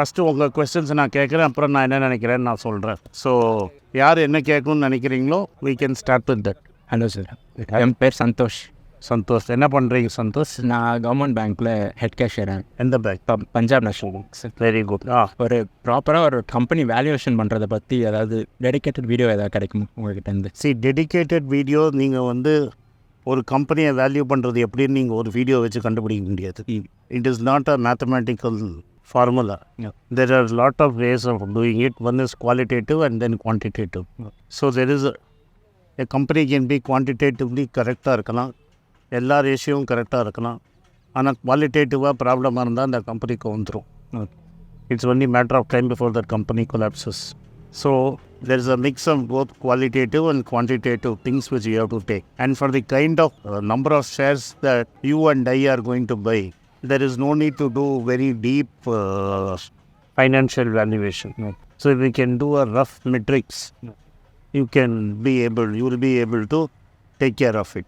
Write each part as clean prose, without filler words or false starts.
First உங்கள் questions நான் கேட்குறேன், அப்புறம் நான் என்ன நினைக்கிறேன்னு நான் சொல்கிறேன். ஸோ யார் என்ன கேட்கணும்னு நினைக்கிறீங்களோ we can start with that. Hello sir, என் பேர் சந்தோஷ். சந்தோஷ், என்ன பண்ணுறீங்க சந்தோஷ்? நான் கவர்மெண்ட் பேங்க்கில் ஹெட் கேஷியர். எந்த bank? Punjab national bank sir. Very good. ஒரு ப்ராப்பராக ஒரு கம்பெனி வேல்யூவேஷன் பண்ணுறதை பற்றி ஏதாவது டெடிக்கேட்டட் வீடியோ ஏதாவது கிடைக்குமா உங்கள்கிட்ட? டெடிக்கேட்டட் வீடியோ நீங்கள் வந்து ஒரு கம்பெனியை வேல்யூ பண்ணுறது எப்படின்னு நீங்கள் ஒரு வீடியோ வச்சு கண்டுபிடிக்க முடியாது. It is not a mathematical formula. There are a lot of ways of doing it. One is qualitative and then quantitative. So there is a company can be quantitatively கரெக்டாக இருக்கலாம், எல்லா ரேஷியோவும் கரெக்டாக இருக்கலாம். ஆனால் குவாலிட்டேட்டிவாக ப்ராப்ளமாக இருந்தால் அந்த கம்பெனிக்கு வந்துடும். It's only matter of time before that company collapses. So there is a mix of both qualitative and quantitative things which you have to take. And for the kind of number of shares that you and I are going to buy, there is no need to do very deep financial valuation. So if we can do a rough metrics, you will be able to take care of it.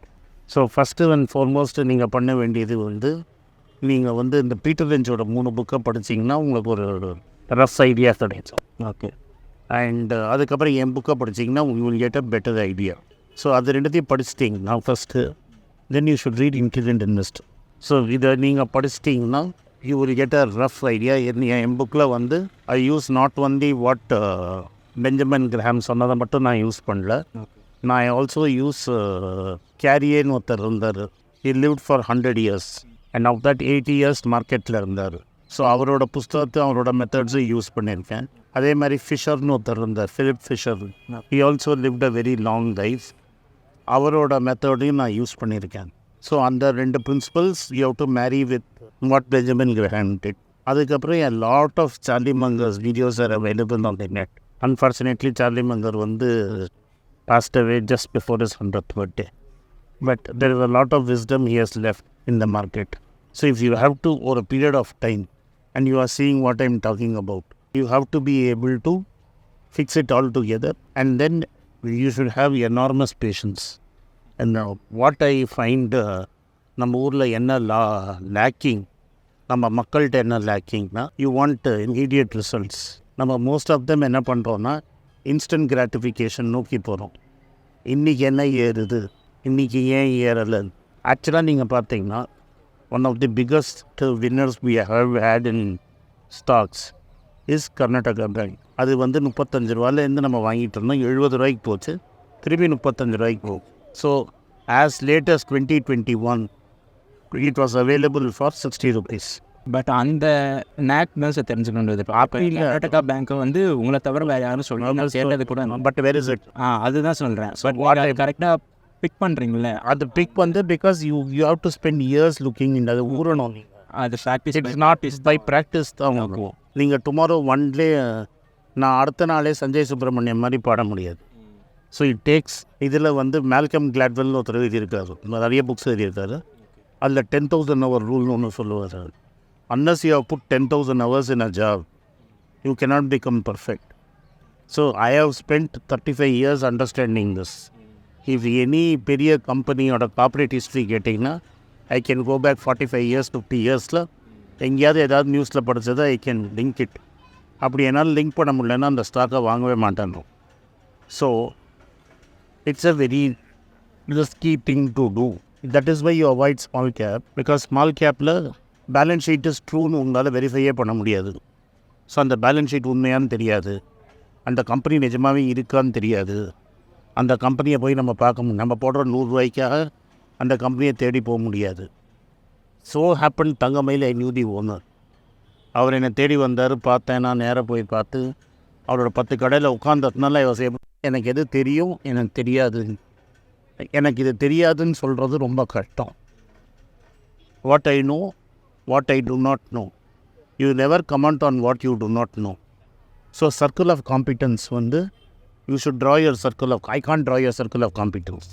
So first and foremost நீங்கள் பண்ண வேண்டியது வந்து நீங்கள் வந்து இந்த Peter லெஞ்சோட 3 புக்கை படிச்சிங்கன்னா உங்களுக்கு ஒரு ரஃப் ஐடியா கிடைக்கும். ஓகே. அண்ட் அதுக்கப்புறம் என் புக்கை படிச்சிங்கன்னா you will get a better idea. So அது ரெண்டுத்தையும் படிச்சிட்டிங்கன்னா first, then you should read Intelligent Investor. So இதை நீங்கள் படிச்சிட்டிங்கன்னா you will get a rough idea. என் புக்கில் வந்து I use not only what Benjamin Graham சொன்னதை மட்டும் நான் யூஸ் பண்ணல. நான் ஐ ஆல்சோ யூஸ் கேரியேன்னு ஒருத்தர் இருந்தார். He lived for 100 years and half that 80 years மார்க்கெட்டில் இருந்தார். ஸோ அவரோட புஸ்தகத்தை அவரோட மெத்தட்ஸும் யூஸ் பண்ணியிருக்கேன். அதே மாதிரி ஃபிஷர்னு ஒருத்தர் இருந்தார், Philip Fisher. He also lived a very long life. அவரோட மெத்தடையும் நான் யூஸ் பண்ணியிருக்கேன். ஸோ அந்த 2 principles you have to marry with what Benjamin Graham did. அதுக்கப்புறம் a lot of Charlie Munger's videos are available on the net. Unfortunately, Charlie Munger வந்து passed away just before his 100th birthday. But there is a lot of wisdom he has left in the market. So if you have to, over a period of time, and you are seeing what I am talking about, you have to be able to fix it all together, and then you should have enormous patience. And what I find நம்ம ஊரில் என்ன lacking, நம்ம மக்கள்கிட்ட என்ன லேக்கிங்னா, you want immediate results. நம்ம most of them என்ன பண்ணுறோன்னா instant gratification நோக்கி போகிறோம். இன்றைக்கி என்ன ஏறுது, இன்றைக்கி ஏன் ஏறலை. ஆக்சுவலாக நீங்கள் பார்த்தீங்கன்னா one of the biggest winners we have had in stocks is Karnataka bank. அது வந்து 35 ரூபாயிலேருந்து நம்ம வாங்கிட்டு இருந்தோம், 70 ரூபாய்க்கு போச்சு, திருப்பி 35 ரூபாய்க்கு போகும். So, as late as 2021, it was available for 60 rupees. But அந்த நேக் தான் சார் தெரிஞ்சுக்கணுன்றது. அப்படி இல்லை, கர்நாடகா பேங்க்கை வந்து உங்களை தவிர வேறு யாரும் சொல்லுவாங்க சேர்ந்தது கூட. But where is it? அதுதான் சொல்கிறேன். பட் கரெக்டாக பிக் பண்ணுறீங்களே, அது பிக் வந்து because you have to spend years looking in. அது ஊறணும் நீங்கள். அது practice. It's not is by practice தான் இருக்கும். நீங்கள் டுமாரோ ஒன் டே நான் அடுத்த நாளே சஞ்சய் சுப்ரமணியம் மாதிரி பாட முடியாது. So it takes. இதில் வந்து மேல்கம் கிளாட்வெல்னு ஒருத்தர் எழுதியிருக்காரு, நிறைய புக்ஸ் எழுதியிருக்காரு. அதில் 10,000 hour ரூல்னு ஒன்று சொல்லுவார். unless you have put 10,000 hours in a job, you cannot become perfect. So I have spent 35 years understanding this. If any பெரிய கம்பெனியோட கார்ப்பரேட் ஹிஸ்ட்ரி கேட்டிங்கன்னா I can go back 45 years 50 yearsல எங்கேயாவது ஏதாவது நியூஸில் படித்ததை ஐ கேன் லிங்க் இட். அப்படி என்னால் லிங்க் பண்ண முடியலன்னா அந்த ஸ்டாக்கை வாங்கவே மாட்டேன். So it's a very risky thing to do. That is why you avoid small cap, because small capல பேலன்ஸ் ஷீட் இஸ் ட்ரூன்னு உங்களால் வெரிஃபையே பண்ண முடியாது. ஸோ அந்த பேலன்ஸ் ஷீட் உண்மையானு தெரியாது, அந்த கம்பெனி நிஜமாகவே இருக்கான்னு தெரியாது. அந்த கம்பெனியை போய் நம்ம பார்க்க முடியும், நம்ம போடுற 100 ரூபாய்க்காக அந்த கம்பெனியை தேடி போக முடியாது. So happen Thangamayil I knew the owner. அவர் என்னை தேடி வந்தார், பார்த்தேன். நான் நேராக போய் பார்த்து அவரோட 10 கடையில் உட்காந்ததுனால எனக்கு எது தெரியும், எனக்கு தெரியாது. எனக்கு இது தெரியாதுன்னு சொல்கிறது ரொம்ப கஷ்டம். What I know, what I do not know. You never comment on what you do not know. So circle of competence வந்து you should draw your circle of. I can't draw your circle of competence.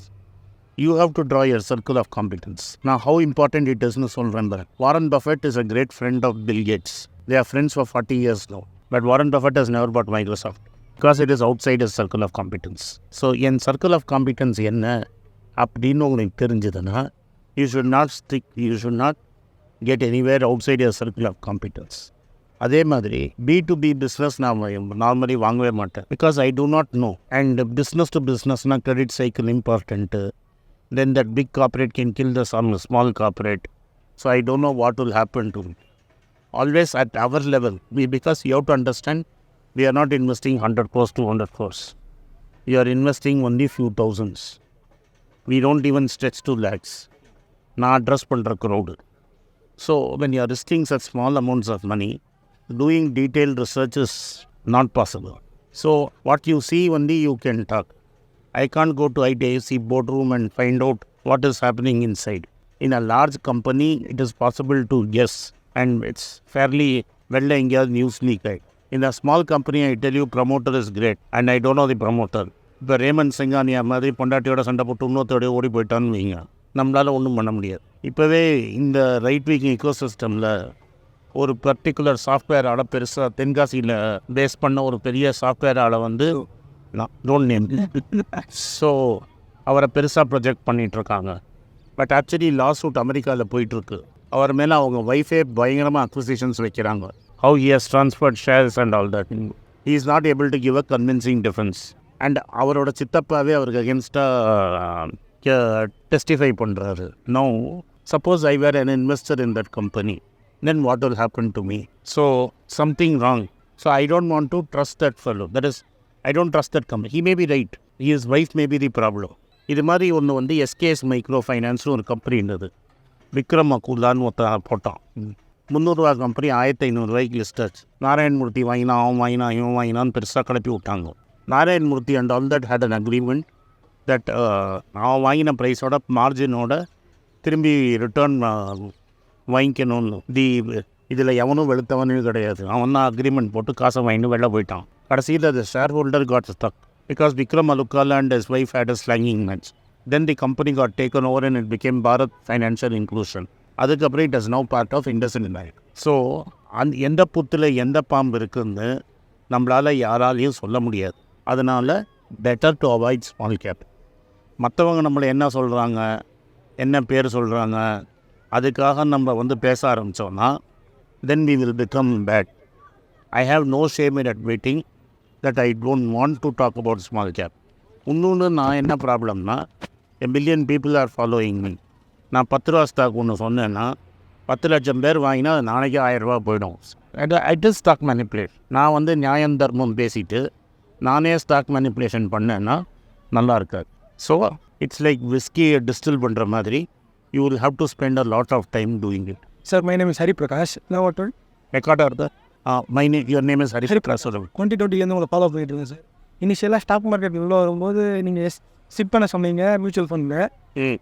You have to draw your circle of competence. நான் how important it இஸ்னு சொல்கிறேன். Warren Buffett is a great friend of Bill Gates. They are friends for 40 years now. But Warren Buffett has never bought Microsoft because it is outside his circle of competence. So, in circle of competence என்ன அப்படின்னு உங்களுக்கு தெரிஞ்சதுன்னா, you should not get anywhere outside your circle of competence. அதே மாதிரி B2B business நான் normally வாங்கவே மாட்டேன். Because I do not know. And business to பிஸ்னஸ்னால் credit cycle important. Then that big corporate can kill the small corporate. So I don't know what will happen to always at our level. Because you have to understand, we are not investing 100 crores, 200 crores. We are investing only few thousands. We don't even stretch to lakhs. Na address pandra crowd. So when you are risking such small amounts of money, doing detailed research is not possible. So what you see only you can talk. I can't go to ITIC boardroom and find out what is happening inside. In a large company, it is possible to guess. And it's fairly well engaged news leak. In a small company, I tell you, promoter is great. And I don't know the promoter. இப்போ ramen Singhania மாதிரி பொண்டாட்டியோட சண்டை போட்டு இன்னொருத்தோடய ஓடி போயிட்டான்னு வைங்க, நம்மளால் ஒன்றும் பண்ண முடியாது. இப்போவே இந்த ரைட் விங் இக்கோ சிஸ்டமில் ஒரு பர்டிகுலர் சாஃப்ட்வேர் ஆளை பெருசாக தென்காசியில் பேஸ் பண்ண ஒரு பெரிய சாஃப்ட்வேர் ஆளை வந்து டோன்ட் நேம். ஸோ அவரை பெருசாக ப்ரொஜெக்ட் பண்ணிகிட்ருக்காங்க. பட் ஆக்சுவலி லா சூட் அமெரிக்காவில் போயிட்டுருக்கு. அவர் மேலே அவங்க ஒய்ஃபே பயங்கரமாக அக்விசிஷன்ஸ் வைக்கிறாங்க. How he has transferred shares and all that. He is not able to give a convincing defence. அண்ட் அவரோட சித்தப்பாவே அவருக்கு அகேன்ஸ்டாக டெஸ்டிஃபை பண்ணுறாரு. No, suppose I were an investor in that company, then what will happen to me? So something wrong. So I don't want to trust that fellow. That is, I don't trust that company. He may be right, his wife may be the problem. இது மாதிரி ஒன்று வந்து SKS micro ஃபைனான்ஸ்னு ஒரு company இருந்தது. விக்ரம் மக்கூலான்னு ஒருத்தன் போட்டான். 300 ரூபா company 1500 ரூபாய்க்கு லிஸ்டர்ஸ். நாராயணமூர்த்தி வாங்கினா, அவன் வாங்கினா, இவன் வாங்கினான்னு பெருசாக கிளப்பி விட்டாங்க. Narayana Murthy and all that had an agreement that அவன் வாங்கின ப்ரைஸோட மார்ஜினோட திரும்பி ரிட்டர்ன் வாங்கிக்கணும்னு. இதில் எவனும் வெளுத்தவனே கிடையாது. அவன் தான் அக்ரிமெண்ட் போட்டு காசை வாங்கிட்டு வெளில போயிட்டான். கடைசியில் the share holder got stuck because Vikram Akula and his wife had a slanging match. Then the company got taken over and it became Bharat Financial Inclusion. அதுக்கப்புறம் it is now part of IndusInd Bank. So எந்த புத்தில் எந்த பாம்பு இருக்குதுன்னு நம்மளால் யாராலையும் சொல்ல முடியாது. அதனால் better to avoid small cap. மற்றவங்க நம்மளை என்ன சொல்கிறாங்க, என்ன பேர் சொல்கிறாங்க, அதுக்காக நம்ம வந்து பேச ஆரம்பித்தோன்னா then we will become bad. I have no shame in admitting that I don't want to talk about small cap. இன்னொன்று நான் என்ன ப்ராப்ளம்னா, a million people are following me. நான் 10 ரூபா ஸ்டாக் ஒன்று சொன்னேன்னா 10 லட்சம் பேர் வாங்கினா அது நாளைக்கு 1000 ரூபா போயிடும். It is stock manipulation. நான் வந்து நியாயம் தர்மம் பேசிட்டு நானே ஸ்டாக் மேனிப்புலேஷன் பண்ணேன்னா நல்லா இருக்காது. So it's like whisky distil பண்ணுற மாதிரி you will have to spend a lot of time doing it. Sir, my name is Hari Prakash. Now what told? Record ஆகுது. Your name is Hari Prakash. 2020 உங்களை follow பண்ணிட்டு இருக்கேன் sir. இனிஷியலாக stock market உள்ள வரும்போது நீங்கள் சிப் பண்ண சொன்னீங்க மியூச்சுவல் ஃபண்டில்.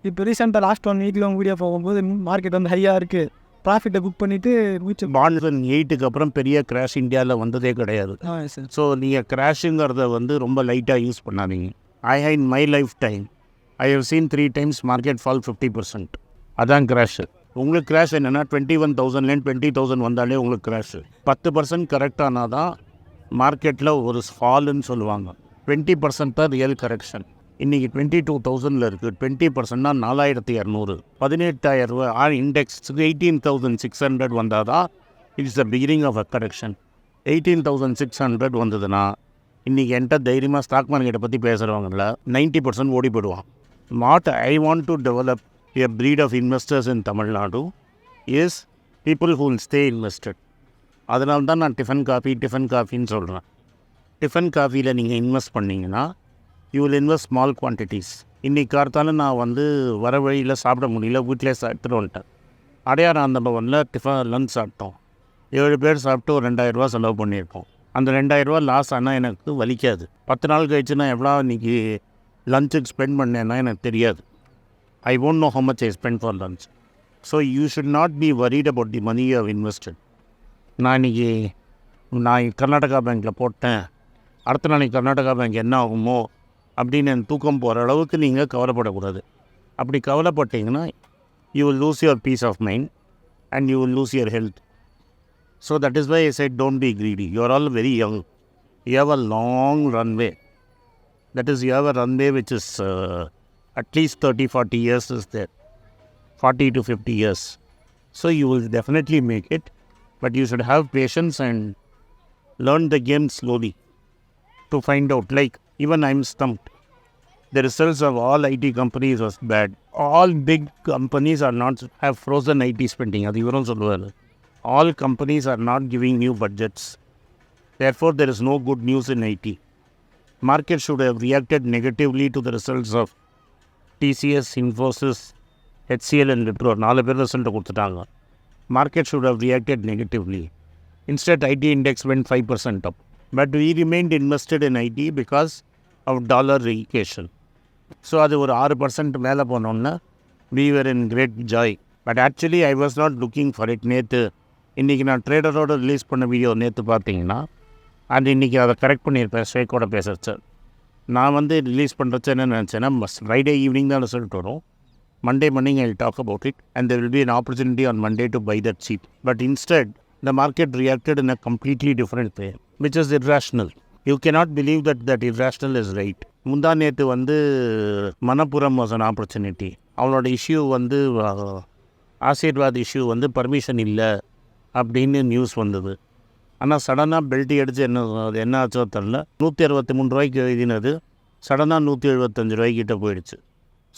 இப்போ ரீசெண்டாக லாஸ்ட் 1 வீக்கில் உங்கள் வீடியோ போகும்போது மார்க்கெட் வந்து ஹையாக இருக்குது, ப்ராஃபிட்டை புக் பண்ணிவிட்டு மியூச்சுவல் பாண்ட் 8க்கு அப்புறம் பெரிய கிராஷ் இந்தியாவில் வந்ததே கிடையாது. சார். ஸோ நீங்கள் கிராஷுங்கிறத வந்து ரொம்ப லைட்டாக யூஸ் பண்ணாதீங்க. In my life time I have seen 3 times market fall 50%. அதான் கிராஷு. உங்களுக்கு கிராஷ் என்னென்னா 21,000 20,000 வந்தாலே உங்களுக்கு கிராஷு. 10% கரெக்டானால் தான் மார்க்கெட்டில் ஒரு ஃபால்னு சொல்லுவாங்க. 20% தான் ரியல் கரெக்ஷன். இன்றைக்கி 22,000 இருக்குது. 20%னா 4,200. 18,000 ரூபா இண்டெக்ஸ் 18,600 வந்தால் தான் it's the beginning of a correction. 18,600 வந்ததுன்னா இன்றைக்கி என்கிட்ட தைரியமாக ஸ்டாக் மார்க்கெட்டை பற்றி பேசுகிறவங்கள 90% ஓடி போயிடுவான். What I want to develop a breed of investors in Tamil Nadu is people who will stay invested. அதனால தான் நான் டிஃபன் காஃபின்னு சொல்கிறேன். டிஃபன் காஃபியில் நீங்கள் இன்வெஸ்ட் பண்ணிங்கன்னா you will invest small quantities. இன்றைக்கி கார்த்தாலும் நான் வந்து வர வழியில் சாப்பிட முடியல, வீட்டிலே எடுத்துகிட்டு வந்துட்டேன். அடையாறு அந்த பவனில் லஞ்ச் சாப்பிட்டோம். 7 பேர் சாப்பிட்டு ஒரு 2,000 ரூபா செலவு பண்ணியிருக்கோம். அந்த 2,000 ரூபா லாஸ் ஆனால் எனக்கு வலிக்காது. 10 நாள் கழிச்சு நான் எவ்வளோ இன்றைக்கி லஞ்சுக்கு ஸ்பெண்ட் பண்ணேன்னா எனக்கு தெரியாது. I won't know how much I spent for lunch. So you should not be worried about the money you have invested. நான் கர்நாடகா பேங்க்கில் போட்டேன், அடுத்த நாளைக்கு கர்நாடகா பேங்க் என்ன ஆகுமோ அப்படின்னு என் தூக்கம் போகிற அளவுக்கு நீங்கள் கவலைப்படக்கூடாது. அப்படி கவலைப்பட்டீங்கன்னா you will lose your peace of mind and you will lose your health. So that is why I said don't be greedy. You are all very young. You have a long runway. That is, you have a runway which is at least 30-40 years is there. 40 to 50 years. So you will definitely make it. But you should have patience and learn the game slowly to find out. Like, even I'm stumped. The results of all IT companies was bad. All big companies are not have frozen IT spending. அது இவரும் சொல்லுவார். All companies are not giving new budgets. Therefore, there is no good news in IT. Market should have reacted negatively to the results of TCS, Infosys, HCL and Wipro. 4 பேர் result கொடுத்துட்டாங்க. Market should have reacted negatively. Instead, IT index went 5% up. But we remained invested in IT because of dollar relocation. So, அது ஒரு 6% மேலே போனோன்னா we were in great joy. But actually, I was not looking for it. நேற்று இன்றைக்கி நான் ட்ரேடரோடு release பண்ண video நேற்று பார்த்தீங்கன்னா அது இன்றைக்கி அதை கரெக்ட் பண்ணியிருப்பேன் ஸ்ட்ரைக்கோட பேசுகிறச்ச. நான் வந்து ரிலீஸ் பண்ணுறச்ச என்ன நினச்சேன்னா ஃப்ரைடே ஈவினிங் தான் ரிசல்ட் வரும். Monday morning I will talk about it and there will be an opportunity on Monday to buy that seat. But instead, the market reacted in a completely different way, which is irrational. You cannot believe that irrational is right. முந்தா நேற்று வந்து Manappuram was an opportunity. அவளோட issue வந்து Aashirvaad issue வந்து permission இல்லை அப்படின்னு news வந்தது. ஆனால் சடனாக பெல்ட்டி அடித்து என்ன ஆச்சோ தெரில. 163 ரூபாய்க்கு எழுதினது சடனாக 175 ரூபாய்க்கிட்ட போயிடுச்சு.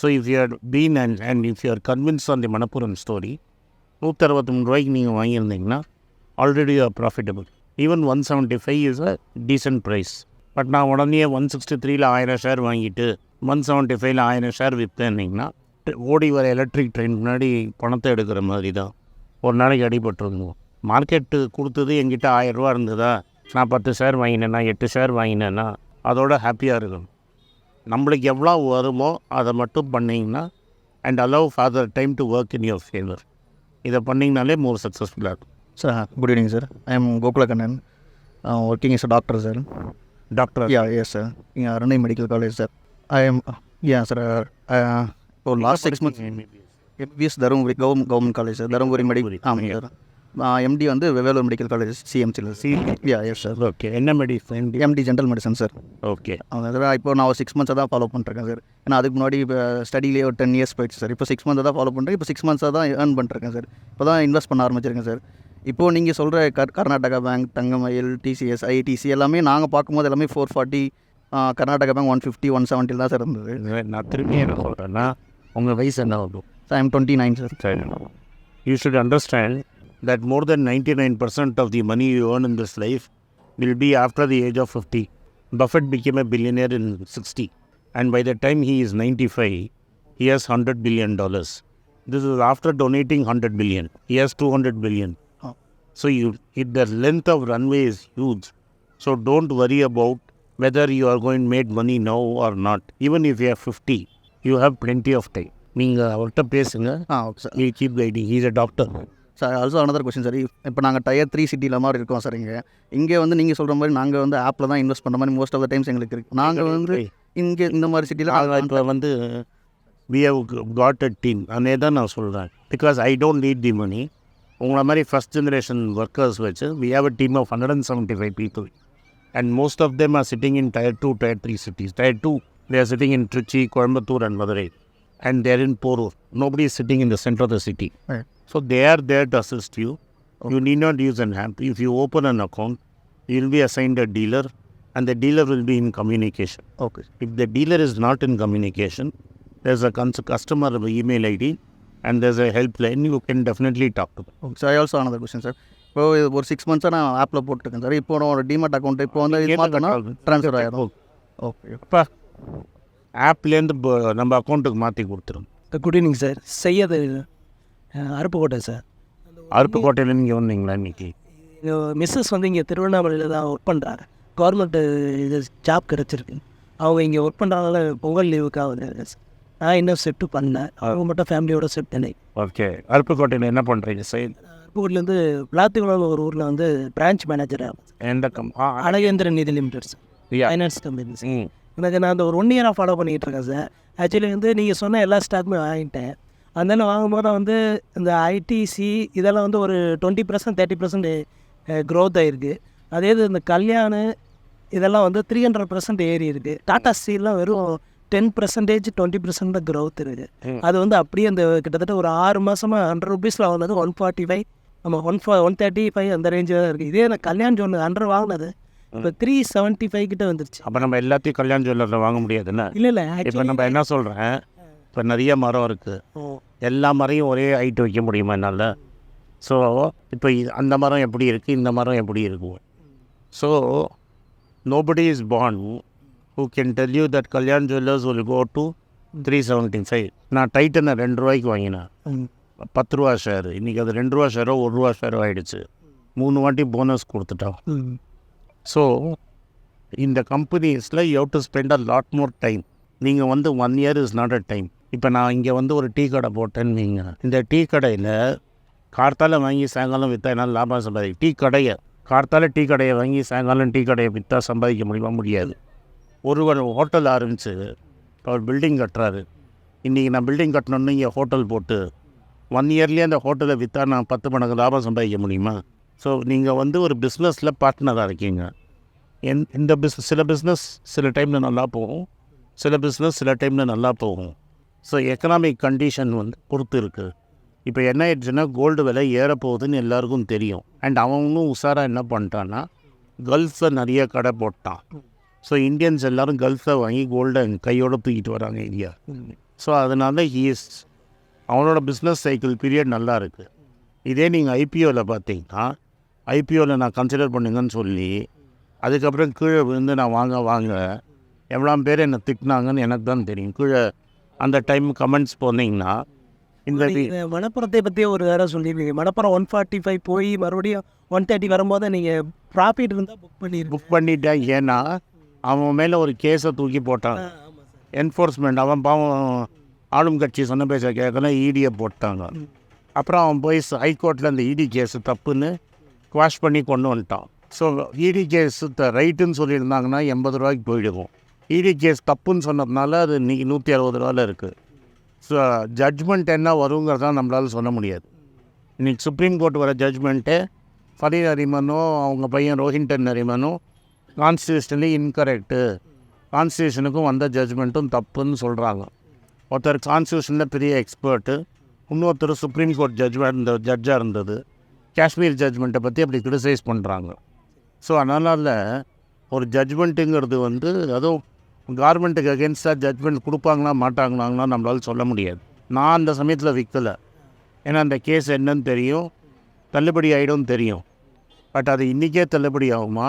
So if you are been and if you are convince on the Manappuram story 163 ரூபாய்க்கு நீங்கள் வாங்கியிருந்தீங்கன்னா already you are profitable. Even 175 is a decent price. But நான் உடனே 163ல் 1000 ஷேர் வாங்கிட்டு 175ல் 1000 ஷேர் விற்றேன்னிங்கன்னா ஓடி வர எலக்ட்ரிக் ட்ரெயின் முன்னாடி பணத்தை எடுக்கிற மாதிரி தான் ஒரு நாளைக்கு அடிபட்டுருந்தோம். மார்க்கெட்டு கொடுத்தது என்கிட்ட 1000 ரூபா இருந்ததா, நான் 10 ஷேர் வாங்கினேன்னா 8 ஷேர் வாங்கினேன்னா அதோட ஹாப்பியாக இருக்கணும். நம்மளுக்கு எவ்வளோ வருமோ அதை மட்டும் பண்ணிங்கன்னா and allow father time to work in your favour. இதை பண்ணிங்கனாலே மோர் சக்ஸஸ்ஃபுல்லாக இருக்கும். Sir, good evening, sir. I am Gopalakannan, working as a doctor, sir. Doctor? Yeah, yes, sir. In Anand Medical College, sir. I am, yeah, sir. For last 6 months, MBS Dharmaburi Government College, sir. Dharmaburi Medical, sir. MD வந்து Vellore medical college சிஎம்சியில். Yeah yes sir. Okay. என்ன medicine? MD general medicine sir. Okay. அதனால் இப்போ நான் ஒரு 6 மந்த்ஸாக தான் follow பண்ணிருக்கேன் sir. ஏன்னா அதுக்கு முன்னாடி இப்போ ஸ்டடியிலே ஒரு 10 இயர்ஸ் போயிடுச்சு சார். இப்போ 6 மந்த்தாக தான் ஃபாலோ பண்ணுறேன். இப்போ 6 மந்த்ஸாக தான் ஏர்ன் பண்ணிருக்கேன் சார். இப்போ தான் இன்வெஸ்ட் பண்ண ஆரம்பிச்சிருக்கேன் சார். இப்போது நீங்கள் சொல்கிற கர்நாடகா பேங்க், தங்கமயில், டிசிஎஸ், ஐடிசி எல்லாமே நாங்கள் பார்க்கும்போது எல்லாமே 440, கர்நாடகா பேங்க் 150, 170 தான் சார் இருந்தது. நான் திரும்பி என்ன சொல்கிறேன்னா, உங்கள் வயசு என்ன ஆகும்? Sir I am 29 sir. சரி. You should understand that more than 99% of the money you earn in this life will be after the age of 50. Buffett became a billionaire in 60. And by the time he is 95, he has $100 billion. This is after donating 100 billion. He has 200 billion. Oh. So the length of runway is huge. So don't worry about whether you are going to make money now or not. Even if you are 50, you have plenty of time. நீங்கள் அவர்கிட்ட பேசுங்க. Okay sir. He'll keep guiding. He's a doctor. Sir also another question sir. இப்போ நாங்கள் Tier 3 சிட்டியில் மாதிரி இருக்கோம் sir. இங்கே வந்து நீங்கள் சொல்கிற மாதிரி நாங்கள் வந்து ஆப்பில் தான் இன்வெஸ்ட் பண்ணுற மாதிரி மோஸ்ட் ஆஃப் த டைம்ஸ் எங்களுக்கு இருக்குது. நாங்கள் வந்து இங்கே இந்த மாதிரி சிட்டியில் இப்போ வந்து we have got a team. அதே தான் நான் சொல்கிறேன். Because I don't need the money. உங்களை மாதிரி ஃபஸ்ட் ஜெனரேஷன் ஒர்க்கர்ஸ் வச்சு we have a team of 175 people. And most of them are sitting in Tier 2, Tier 3 cities. Tier 2, they are sitting in Trichy, Coimbatore and Madurai. And they are in Porur. Nobody is sitting in the center of the city. Right. So they are there to assist you. Okay. You need not use an app. If you open an account, you will be assigned a dealer and the dealer will be in communication. Okay. If the dealer is not in communication, there's a customer email ID and there's a helpline. You can definitely talk to them. Okay sir. Also another question sir. இப்போ ஒரு 6 மந்த்ஸாக நான் ஆப்பில் போட்டுருக்கேன் sir. இப்போ ஒரு DMart account இப்போ வந்து இது மாற்றினா ட்ரான்ஸ்ஃபர் ஆகிடும். ஓகே. இப்போ ஆப்லேருந்து நம்ம அக்கௌண்ட்டுக்கு மாற்றி கொடுத்துரும். Good evening sir. Syed Aruppukottai sir. அருப்புக்கோட்டையில் நீங்கள் வந்தீங்களா இன்றைக்கி? மிஸ்ஸஸ் வந்து இங்கே திருவண்ணாமலையில் தான் ஒர்க் பண்ணுறாரு. கவர்மெண்ட்டு இது ஜாப் கிடச்சிருக்கு. அவங்க இங்கே ஒர்க் பண்ணுறதுனால பொங்கல் லீவுக்காக வந்து நான் இன்னும் செட்டு பண்ணேன். அவங்க மட்டும் ஃபேமிலியோட செட் பண்ணேன். ஓகே. அருப்புக்கோட்டையில் என்ன பண்ணுறீங்க சார்? அருப்புக்கோட்டையிலேருந்து விளாத்திக்குளம் ஒரு ஊரில் வந்து பிரான்ச் மேனேஜராக எந்த அழகேந்திரன் நிதி limited sir. Finance company sir. எனக்கு நான் அந்த ஒரு 1 இயராக ஃபாலோ பண்ணிகிட்டு இருக்கேன் சார். ஆக்சுவலி வந்து நீங்கள் சொன்ன எல்லா ஸ்டாக்குமே வாங்கிட்டேன். அதனால வாங்கும்போது வந்து இந்த ஐடிசி இதெல்லாம் வந்து ஒரு 20%, 30% க்ரோத் ஆகிருக்கு. அதே இது இந்த கல்யாணு இதெல்லாம் வந்து 300% ஏறி இருக்குது. டாடா ஸ்டீல்லாம் வெறும் 10%, 20% தான் க்ரோத் இருக்குது. அது வந்து அப்படியே அந்த கிட்டத்தட்ட ஒரு 6 மாதமாக 100 ரூபீஸில் வாங்கினது 145 நம்ம 135 அந்த ரேஞ்சில் தான் இருக்குது. இதே நான் கல்யாண் ஜோன் 100 வாங்கினது இப்போ 375 கிட்ட வந்துருச்சு. அப்போ நம்ம எல்லாத்தையும் கல்யாண ஜுவல்லரில் வாங்க முடியாதுன்னு இல்லை இப்போ நம்ம என்ன சொல்கிறேன், இப்போ நிறைய மரம் இருக்குது, எல்லா மரையும் ஒரே ஹைட் வைக்க முடியுமா என்னால்? ஸோ இப்போ அந்த மரம் எப்படி இருக்குது, இந்த மரம் எப்படி இருக்கும்? So nobody is born who can tell you that Kalyan Jewellers will go to 375. நான் டைட்டனை 2 ரூபாய்க்கு வாங்கினேன், 10 ரூபா ஷேர். இன்றைக்கி அது 2 ரூபா ஷேரோ 1 ரூபா ஷேரோ ஆகிடுச்சு. 3 வாட்டி போனஸ் கொடுத்துட்டான். ஸோ இந்த கம்பெனிஸில் you have to spend a lot more time. நீங்கள் வந்து 1 year is not a time. இப்போ நான் இங்கே வந்து ஒரு டீ கடை போட்டேன்னு வைங்க, இந்த டீ கடையில் கார்த்தால வாங்கி சாயங்காலம் விற்றா என்னால் லாபம் சம்பாதிக்கும். கார்த்தால டீ கடையை வாங்கி சாயங்காலம் டீ கடையை விற்றா சம்பாதிக்க முடியுமா? முடியாது. ஒருவர் ஹோட்டல் ஆரம்பித்து அவர் பில்டிங் கட்டுறாரு. இன்றைக்கி நான் பில்டிங் கட்டணுன்னு இங்கே ஹோட்டல் போட்டு 1 yearலேயே அந்த ஹோட்டலை விற்றா நான் 10 மடங்கு லாபம் சம்பாதிக்க முடியுமா? ஸோ நீங்கள் வந்து ஒரு பிஸ்னஸில் பார்ட்னராக இருக்கீங்க. இந்த சில பிஸ்னஸ் சில டைமில் நல்லா போகும், சில பிஸ்னஸ் சில டைமில் நல்லா போகும். ஸோ எக்கனாமிக் கண்டிஷன் வந்து பொறுத்து இருக்குது. இப்போ என்ன ஆயிடுச்சுன்னா கோல்டு விலை ஏறப்போகுதுன்னு எல்லாருக்கும் தெரியும். அண்ட் அவனும் உஷாராக என்ன பண்ணிட்டான்னா கல்ஃபில் நிறைய கடை போட்டான். ஸோ இந்தியன்ஸ் எல்லோரும் கல்ஃபை வாங்கி கோல்டை கையோடு தூக்கிட்டு வராங்க இந்தியா. ஸோ அதனால அவனோட பிஸ்னஸ் சைக்கிள் பீரியட் நல்லா இருக்குது. இதே நீங்கள் ஐபிஓவில் பார்த்தீங்கன்னா, ஐபிஓவில் நான் கன்சிடர் பண்ணுங்கன்னு சொல்லி அதுக்கப்புறம் கீழே விழுந்து நான் வாங்க எவ்வளோ பேர் என்னை திட்டினாங்கன்னு எனக்கு தான் தெரியும். கீழே அந்த டைம் கமெண்ட்ஸ் போனீங்கன்னா இந்த மணப்புறத்தை பற்றி ஒரு வேறு சொல்லியிருக்கீங்க. மணப்புறம் 145 போய் மறுபடியும் 130 வரும்போது நீங்கள் ப்ராஃபிட் இருந்தால் புக் பண்ணிட்டேன். ஏன்னா அவன் மேலே ஒரு கேஸை தூக்கி போட்டான் என்ஃபோர்ஸ்மெண்ட். அவன் பாவம் ஆளும் கட்சி சொன்ன பேச கேட்கலாம், இடியை போட்டாங்க. அப்புறம் அவன் போய் ஹைகோர்ட்டில் அந்த இடி கேஸு தப்புன்னு குவாஷ் பண்ணி கொண்டு வந்துட்டான். ஸோ இடி கேஸு ரைட்டுன்னு சொல்லியிருந்தாங்கன்னா 80 ரூபாய்க்கு போயிடுவோம். இடி கேஸ் தப்புன்னு சொன்னதுனால அது இன்றைக்கி 160 ரூபாயில் இருக்குது. ஸோ ஜட்ஜ்மெண்ட் என்ன வருங்கிறதான் நம்மளால் சொல்ல முடியாது. இன்றைக்கி சுப்ரீம் கோர்ட் வர ஜட்ஜ்மெண்ட்டு ஃபரீத் நரிமனோ அவங்க பையன் ரோஹின்டன் நரிமனோ கான்ஸ்டியூஷனலி இன்கரெக்டு, கான்ஸ்டியூஷனுக்கும் வந்த ஜட்ஜ்மெண்ட்டும் தப்புன்னு சொல்கிறாங்க. ஒருத்தர் கான்ஸ்டியூஷனில் பெரிய எக்ஸ்பர்ட்டு, இன்னொருத்தர் சுப்ரீம் கோர்ட் ஜட்ஜாக இருந்தது, காஷ்மீர் ஜட்ஜ்மெண்ட்டை பற்றி அப்படி கிரிட்டிசைஸ் பண்ணுறாங்க. ஸோ அதனால் ஒரு ஜட்ஜ்மெண்ட்டுங்கிறது வந்து அதுவும் கவர்மெண்ட்டுக்கு அகேன்ஸ்டாக ஜட்ஜ்மெண்ட் கொடுப்பாங்களா மாட்டாங்களாங்களா நம்மளால் சொல்ல முடியாது. நான் அந்த சமயத்தில் விற்கலை, ஏன்னா அந்த கேஸ் என்னன்னு தெரியும், தள்ளுபடி ஆகிடும் தெரியும். பட் அது இன்றைக்கே தள்ளுபடி ஆகுமா,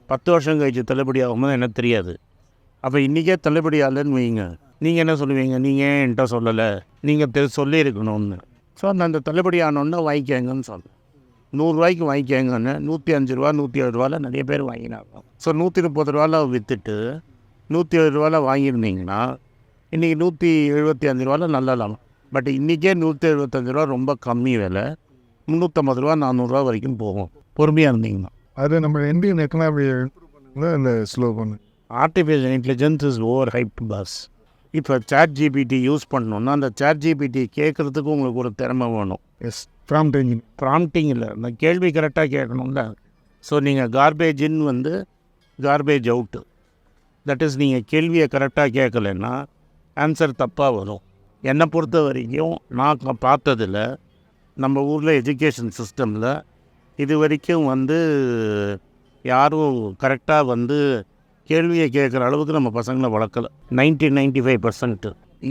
10 வருஷம் கழிச்சு தள்ளுபடி ஆகுமா எனக்கு தெரியாது. அப்போ இன்றைக்கே தள்ளுபடி ஆகலைன்னு வைங்க, நீங்கள் என்ன சொல்லுவீங்க, நீங்கள் ஏன் என்கிட்ட சொல்லலை, நீங்கள் சொல்லியிருக்கணும்னு. ஸோ அந்த தள்ளுபடி ஆனோன்னா வாங்கிக்கங்கன்னு சொன்னேன். 100 ரூபாய்க்கு வாங்கிக்கங்கன்னு 105 ரூபா 107 ரூபாவில் நிறைய பேர் வாங்கினாங்க. ஸோ 130 ரூபாவில் விற்றுட்டு 107 ரூபாவில் வாங்கியிருந்தீங்கன்னா இன்றைக்கி 175 ரூபாவில் நல்லா லாபம். பட் இன்றைக்கே 175 ரூபா ரொம்ப கம்மி விலை, 350 ரூபா 400 ரூபா வரைக்கும் போகும் பொறுமையாக இருந்தீங்கன்னா. அது நம்ம இந்தியன் எக்கனாமி இந்த ஸ்லோ பண்ணு. Artificial intelligence is over hype boss. இப்போ சாட் ஜிபிடி யூஸ் பண்ணணுன்னா அந்த சாட் ஜிபிடி கேட்குறதுக்கு உங்களுக்கு ஒரு திறமை வேணும். எஸ், ப்ராம்ப்டிங் இல்லை, அந்த கேள்வி கரெக்டாக கேட்கணும்ல. ஸோ நீங்கள் கார்பேஜ் இன் வந்து கார்பேஜ் அவுட்டு, தட் இஸ் நீங்கள் கேள்வியை கரெக்டாக கேட்கலன்னா ஆன்சர் தப்பாக வரும். என்னை பொறுத்த வரைக்கும் நான் பார்த்ததில் நம்ம ஊரில் எஜுகேஷன் சிஸ்டமில் இது வரைக்கும் வந்து யாரும் கரெக்டாக வந்து கேள்வியை கேட்குற அளவுக்கு நம்ம பசங்களை வளர்க்கலை. 95%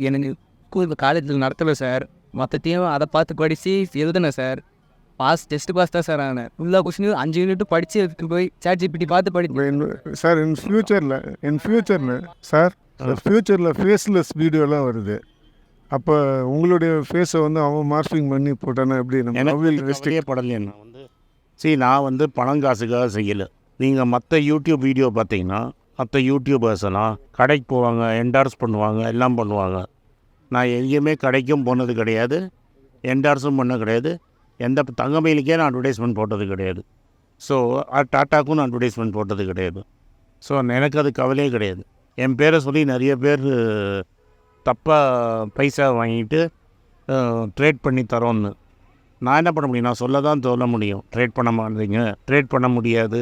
எனக்கு ஸ்கூல் காலேஜில் நடத்தலை சார். மொத்தத்தையும் அதை பார்த்து படித்து எழுதுனேன் சார். டெஸ்ட் பாஸ் தான் சார் ஆனேன். ஃபுல்லாக கொஸ்டின் 5 யூனிட் படித்து எடுத்துகிட்டு போய் சாட் ஜிபிடி பார்த்து படிச்சு சார். இன் ஃப்யூச்சரில் சார் ஃப்யூச்சரில் ஃபேஸ்லெஸ் வீடியோலாம் வருது. அப்போ உங்களுடைய ஃபேஸை வந்து அவன் மார்ஃபிங் பண்ணி போட்டானா எப்படி? எனக்கு படலையே. நான் வந்து பணம் காசுக்காக செய்யலை. நீங்கள் மற்ற யூடியூப் வீடியோ பார்த்தீங்கன்னா மற்ற யூடியூபர்ஸ் எல்லாம் கடைக்கு போவாங்க, என்டார்ஸ் பண்ணுவாங்க, எல்லாம் பண்ணுவாங்க. நான் எங்கேயுமே கடைக்கும் போனது கிடையாது, என்டார்ஸும் பண்ண கிடையாது, எந்த தங்கமயிலுக்கே நான் அட்வர்டைஸ்மெண்ட் போட்டது கிடையாது. ஸோ டாட்டாக்கும் நான் அட்வர்டைஸ்மெண்ட் போட்டது கிடையாது. ஸோ எனக்கு அது கவலையே கிடையாது. என் பேரை சொல்லி நிறைய பேர் தப்பாக பைசா வாங்கிட்டு ட்ரேட் பண்ணி தரோன்னு. நான் என்ன பண்ண முடியும்? நான் சொல்ல முடியும், ட்ரேட் பண்ண மாட்டீங்க, ட்ரேட் பண்ண முடியாது,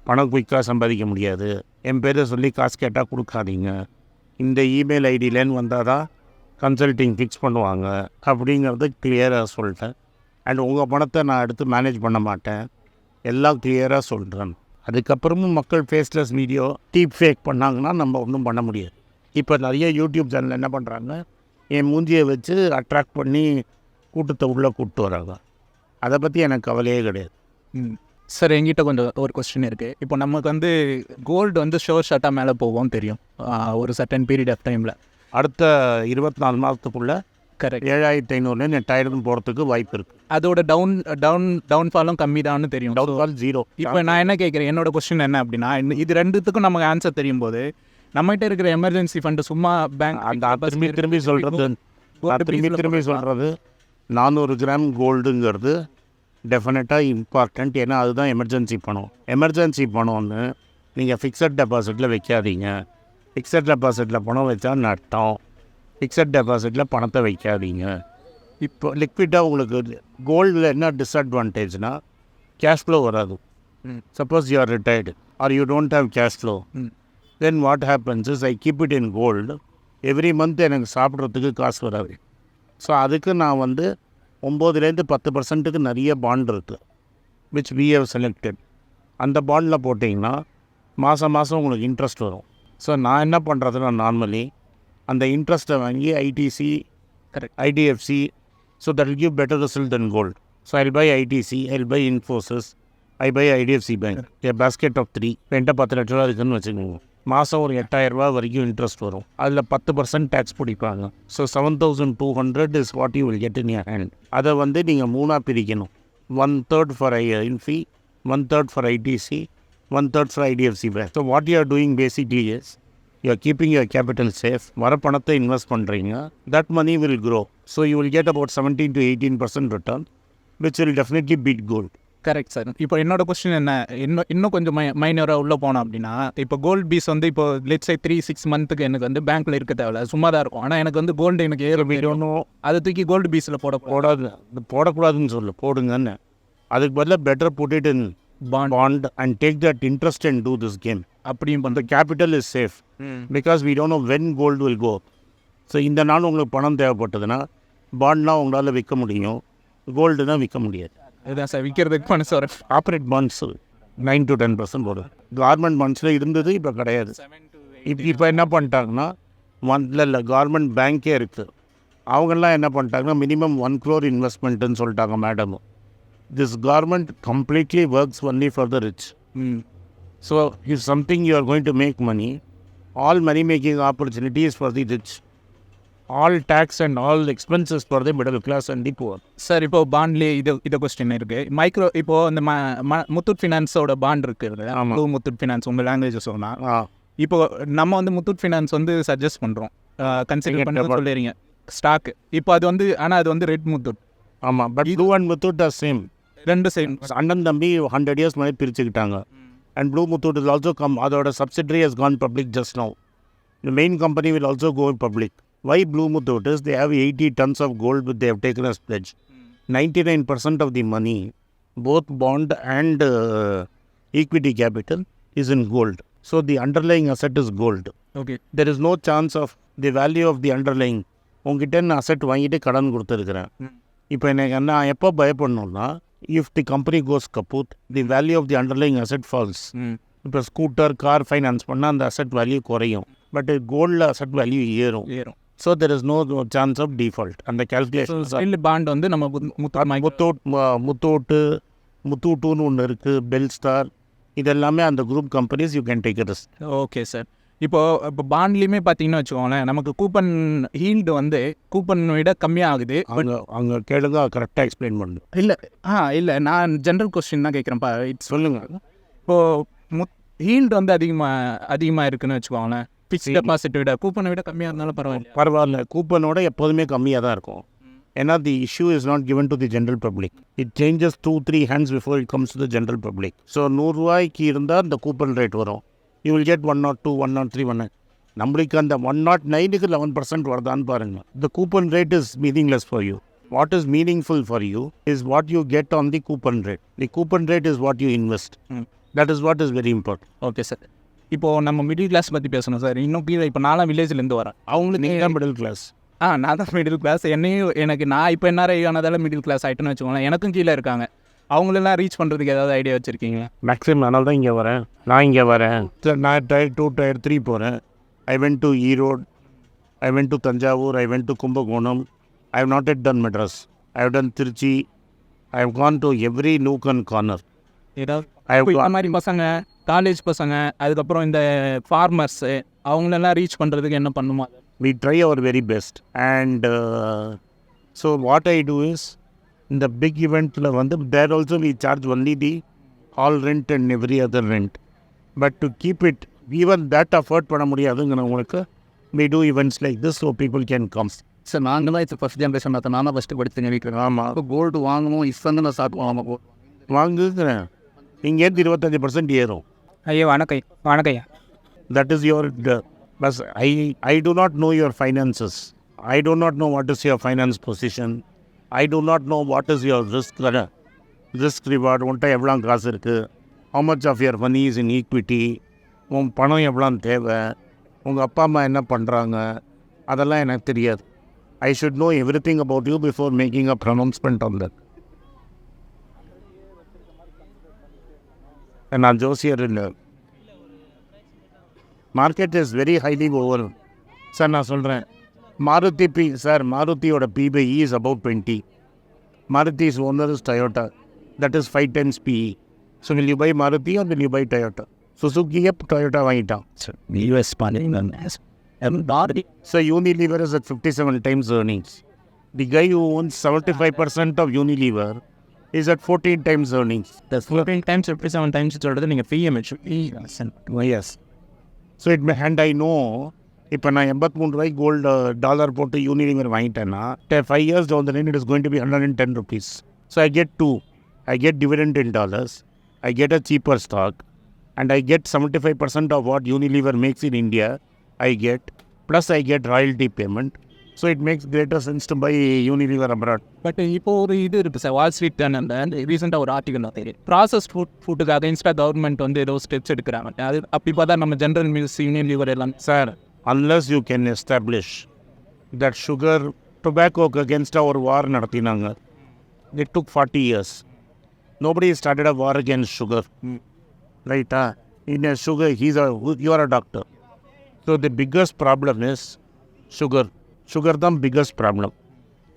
பணம் குயிக்காக சம்பாதிக்க முடியாது, என் பேரை சொல்லி காசு கேட்டால் கொடுக்காதீங்க, இந்த இமெயில் ஐடியிலேன்னு வந்தால் தான் கன்சல்ட்டிங் ஃபிக்ஸ் பண்ணுவாங்க அப்படிங்கிறத கிளியராக சொல்லிட்டேன். அண்ட் உங்கள் பணத்தை நான் எடுத்து மேனேஜ் பண்ண மாட்டேன், எல்லாம் கிளியராக சொல்கிறேன். அதுக்கப்புறமும் மக்கள் ஃபேஸ்லெஸ் வீடியோ டீப் ஃபேக் பண்ணாங்கன்னா நம்ம ஒன்றும் பண்ண முடியாது. இப்போ நிறைய யூடியூப் சேனல் என்ன பண்ணுறாங்க, என் மூஞ்சியை வச்சு அட்ராக்ட் பண்ணி கூட்டத்தை உள்ளே கூப்பிட்டு வராங்க. அதை பற்றி எனக்கு கவலையே கிடையாது. சார் என்கிட்ட கொஞ்சம் ஒரு கொஸ்டின் இருக்குது. இப்போ நமக்கு வந்து கோல்டு வந்து ஷோர் ஷார்ட்டாக மேலே போவோம் தெரியும் ஒரு சர்டன் பீரியட் ஆஃப் டைமில். அடுத்த 24 மாதத்துக்குள்ளே கரெக்ட் 7500 8,000 போகிறதுக்கு வாய்ப்பு இருக்குது. அதோட டவுன்ஃபாலும் கம்மி தான் தெரியும். டவுன்ஃபால் 0. இப்போ நான் என்ன கேட்குறேன், என்னோட கொஸ்டின் என்ன அப்படின்னா, இது ரெண்டுத்துக்கும் நமக்கு ஆன்சர் தெரியும் போது நம்மகிட்ட இருக்கிற எமர்ஜென்சி ஃபண்டு சும்மா பேங்க் திரும்பி சொல்கிறது 400 கிராம் கோல்டுங்கிறது டெஃபினட்டாக இம்பார்ட்டண்ட். ஏன்னா அதுதான் எமர்ஜென்சி பணம். எமர்ஜென்சி பணம்னு நீங்கள் ஃபிக்ஸட் டெபாசிட்டில் வைக்காதீங்க. ஃபிக்ஸட் டெபாசிட்டில் பணம் வச்சா நட்டம். ஃபிக்ஸட் டெபாசிட்டில் பணத்தை வைக்காதீங்க. இப்போ லிக்விட்டாக உங்களுக்கு கோல்டில் என்ன டிஸ்அட்வான்டேஜ்னால் கேஷ் ஃப்ளோ வராது. Suppose you are retired or you don't have cash flow, then what happens is I keep it in gold. Every month எனக்கு சாப்பிட்றதுக்கு காசு வராது. ஸோ அதுக்கு நான் வந்து 9-10% நிறைய பாண்ட் இருக்குது விச் வி ஹவ் செலக்டட். அந்த பாண்டில் போட்டிங்கன்னா மாதம் உங்களுக்கு இன்ட்ரெஸ்ட் வரும். ஸோ நான் என்ன பண்ணுறதுன்னா நார்மலி அந்த இன்ட்ரெஸ்ட்டை வாங்கி ITC IDFC, so that will give better result then gold. So I buy ITC, I buy Infosys, I buy IDFC bank, a basket of 3. என்கிட்ட 10 லட்ச ரூபா இருக்குதுன்னு வச்சுக்கோங்க. மாதம் ஒரு 8000 ரூபா வரைக்கும் இன்ட்ரெஸ்ட் வரும். அதில் 10% டேக்ஸ் பிடிப்பாங்க. So 7200 is what you will get in your hand. அதை வந்து நீங்கள் 3 பிரிக்கணும். 1/3 for Infy, 1/3 for ITC, 1/3 for IDFC bank. So what you are doing basically is you are keeping your capital safe. வர பணத்தை invest பண்ணுறீங்க. That money will grow. So you will get about 17 to 18% return which will definitely beat gold. Correct sir. இப்போ என்னோட question என்ன, இன்னும் கொஞ்சம் மைனராக உள்ளே போனோம் அப்படின்னா, இப்போ கோல்டு பீஸ் வந்து இப்போ லெட்ஸ் சே 3-6 மந்த்துக்கு எனக்கு வந்து பேங்க்கில் இருக்க தேவையில்ல, சும்மா தான் இருக்கும். ஆனால் எனக்கு வந்து கோல்டு எனக்கு ஏறணும், அதை தூக்கி கோல்டு பீஸில் போடக்கூடாதுன்னு சொல்லு, போடுங்கன்னு. அதுக்கு பதிலாக better put it in bond and take that interest and do this game. அப்படியும் அந்த capital is safe because we don't know when gold will go. So இந்த நாள் உங்களுக்கு பணம் தேவைப்பட்டதுன்னா பாண்ட்னா உங்களால் விற்க முடியும், கோல்டு தான் விற்க முடியாது. இதுதான் சார் விற்கிறதுக்கு மனசு வர. கார்பரேட் பாண்ட்ஸ் 9 to 10% வரும். கவர்மெண்ட் பாண்ட்ஸில் இருந்தது, இப்போ கிடையாது. இப்போ என்ன பண்ணிட்டாங்கன்னா இல்லை கவர்மெண்ட் பேங்க்கே இருக்குது. அவங்கெல்லாம் என்ன பண்ணிட்டாங்கன்னா மினிமம் 1 crore இன்வெஸ்ட்மெண்ட்டுன்னு சொல்லிட்டாங்க. Madam, this government completely works only for the rich. So if something you are going to make money, all money making opportunities for the rich, all tax and all expenses for the middle class and the poor. Sir இப்போ பாண்ட்லேயே இதை question இருக்குது. Micro இப்போது இந்த Muthoot ஃபினான்ஸோட bond இருக்குது, blue Muthoot finance உங்கள் language சொன்னால். இப்போ நம்ம வந்து முத்தூட் ஃபினான்ஸ் வந்து சஜஸ்ட் பண்ணுறோம், கன்சிடர் பண்ண சொல்லிடுறீங்க ஸ்டாக்கு. இப்போ அது வந்து ஆனால் அது வந்து ரெட் முத்தூட். ஆமாம், but blue and Muthoot are same. ரெண்டு சேம். அண்ணன் தம்பி 100 years மாதிரி பிரிச்சுக்கிட்டாங்க. And blue Muthoot is also அதோட subsidiary has gone public just now. The main company will also go public. Why Blue Muthoot is they have 80 tons of gold which they have taken as pledge. 99% of the money, both bond and equity capital, is in gold. So the underlying asset is gold. Okay. There is no chance of the value of the underlying. உங்ககிட்ட நான் asset வாங்கிட்டு கடன் கொடுத்துருக்குறேன். இப்போ எனக்கு நான் எப்போ பயப்படணும்னா, if the company goes kaput, the value of the underlying asset falls. இப்போ ஸ்கூட்டர் கார் ஃபைனான்ஸ் பண்ணால் அந்த அசெட் வேல்யூ குறையும், பட் கோல்டில் அசெட் வேல்யூ ஏறும். So there is no chance of default. அந்த கேல்குலேஷன் பாண்ட் வந்து நம்ம முத்தூட்டுன்னு ஒன்று இருக்குது, பெல் ஸ்டார், இதெல்லாமே அந்த group companies you can take it. Okay sir. இப்போ பாண்ட்லேயுமே பார்த்தீங்கன்னா வச்சுக்கோங்களேன், நமக்கு கூப்பன் ஹீல்டு வந்து கூப்பன் விட கம்மியாக ஆகுது. அங்கே கேளுங்க, கரெக்டாக எக்ஸ்பிளைன் பண்ணுங்க. இல்லை நான் ஜென்ரல் கொஸ்டின் தான் கேட்குறேன்ப்பா. சொல்லுங்கள். இப்போது ஹீல்டு வந்து அதிகமாக இருக்குதுன்னு வச்சுக்கோங்களேன், ஃபிக்ஸ்ட் டெபாசிட் விட கூப்பனை விட கம்மியாக இருந்தாலும் பரவாயில்ல. கூப்பனோட எப்போதுமே கம்மியாக தான் இருக்கும். ஏன்னா the issue is not given to the general public. It changes 2-3 hands before it comes to the general public. So 100 ரூபாய்க்கு இருந்தால் இந்த கூப்பன் ரேட் வரும். You will get 102, 103, 109. நம்மளுக்கு அந்த 109க்கு 11% வருதான்னு பாருங்கள். The coupon rate is meaningless for you. What is meaningful for you is what you get on the coupon rate. The coupon rate is what you invest. That is what is very important. Okay sir. இப்போது நம்ம middle class பற்றி பேசணும் sir. இன்னும் கீழே இப்போ நாலாம் வில்லேஜ்லேருந்து வரேன். அவங்களுக்கு நீங்கள் மிடில் கிளாஸ். நான் தான் மிடில் கிளாஸ். எனக்கு நான் இப்போ NRI ஆனதால மிடில் கிளாஸ் ஆகிட்டேன்னு வச்சுக்கோங்களேன். எனக்கும் கீழே இருக்காங்க. அவங்களெல்லாம் ரீச் பண்ணுறதுக்கு ஏதாவது ஐடியா வச்சுருக்கீங்க? மேக்ஸிமம் அதனால தான் இங்கே வரேன். நான் இங்கே வரேன். நான் டயர் 2 டயர் 3 போகிறேன். I went to Erode, I went to Thanjavur, I went to Kumbakonam. I have not yet done Madras. I have done Trichy. I have gone to every nook and corner. ஏதாவது இந்த மாதிரி பசங்க, காலேஜ் பசங்க, அதுக்கப்புறம் இந்த ஃபார்மர்ஸு, அவங்களெல்லாம் ரீச் பண்ணுறதுக்கு என்ன பண்ணுமா? We try our very best. And so what I do is, in the big event, there also we charge only the hall rent and every other rent. But to keep it, even that afford பண்ண முடியாதுங்கிறவங்களுக்கு we do events like this so people can come. Sir நாங்கள் தான் இப்போ first generation தான். நான் தான் first படிச்சுங்க வீட்டில். ஆமாம், இப்போ கோல்டு வாங்கணும் இப்போ நான் சாப்பிடுவோம். ஆமாம், வாங்குகிறேன். இங்கேருந்து 25% ஏறும். ஐயா வணக்கம். That is your but I do not know your finances. I do not know what is your finance position. I do not know what is your risk reward. உன்ட்ட எவ்வளோ காசு இருக்குது, how much of your money is in equity, உன் பணம் எவ்வளோ தேவை, உங்கள் அப்பா அம்மா என்ன பண்ணுறாங்க, அதெல்லாம் எனக்கு தெரியாது. I should know everything about you before making a pronouncement on that. நான் ஜோசியர் இல்லை. Market is very highly over. Sir நான் சொல்கிறேன், மாருதியோட PBE is about 20. Maruti's owner is Toyota. That is 5 times PE. So will you buy Maruti or will you buy Toyota? Suzuki Toyota வாங்கிட்டான். US So Unilever is at 57 times earnings. The guy who owns 75% of Unilever is at 14 times earnings. The 14 times 57 times சொல்கிறது நீங்கள் PMH. Yes. So and I know, இப்போ நான் 83 ரூபாய்க்கு gold dollar போட்டு Unilever வாங்கிட்டேன்னா 5 years down the line it is going to be 110 rupees. So I get two. I get dividend in dollars, I get a cheaper stock, and I get 75% of what Unilever makes in India. I get, plus I get royalty payment. So it makes greater sense to buy Unilever abroad. But இப்போ ஒரு இது இருக்குது sir, Wall Street தானே ரீசெண்டாக ஒரு article தான் தெரியும், process ஃபுட்டுக்கு அகைன்ஸ்டாக கவர்மெண்ட் ஏதோ ஸ்டெப்ஸ் எடுக்கிறாங்க. அது அப்படி பார்த்தா நம்ம ஜென்ரல் மில்ஸ், யூனிலிவர் எல்லாம் sir, unless you can establish that sugar, tobacco against our war நடத்தினாங்க. It took 40 years. Nobody started a war against sugar. Right? In a sugar, you are a doctor. So the biggest problem is sugar. Sugar the biggest problem.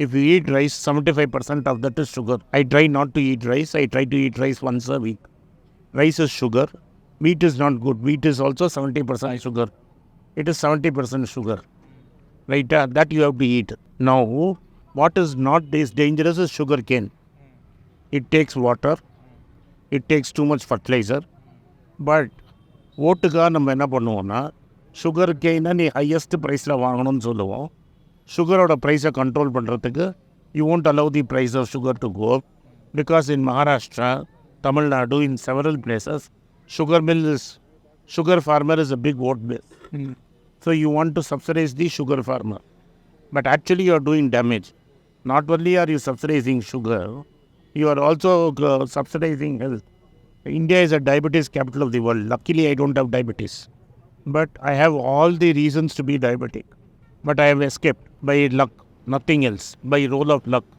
If you eat rice, 75% of that is sugar. I try not to eat rice. I try to eat rice once a week. Rice is sugar. Wheat is not good. Wheat is also 70% sugar. It is 70% sugar. Right? That you have to eat. Now, what is not this dangerous is sugar cane. It takes water. It takes too much fertilizer. But ஓட்டுக்காக நம்ம என்ன பண்ணுவோம்னா, sugar கெயினை நீ highest ப்ரைஸில் வாங்கணும்னு சொல்லுவோம். சுகரோட ப்ரைஸை கண்ட்ரோல் பண்ணுறதுக்கு you won't allow the price of sugar to go up, because in Maharashtra, Tamil Nadu, in several places, sugar farmer is a big vote base. So you want to subsidize the sugar farmer. But actually you are doing damage. Not only are you subsidizing sugar, you are also subsidizing health. India is a diabetes capital of the world. Luckily I don't have diabetes. But I have all the reasons to be diabetic. But I have escaped by luck, nothing else, by roll of luck.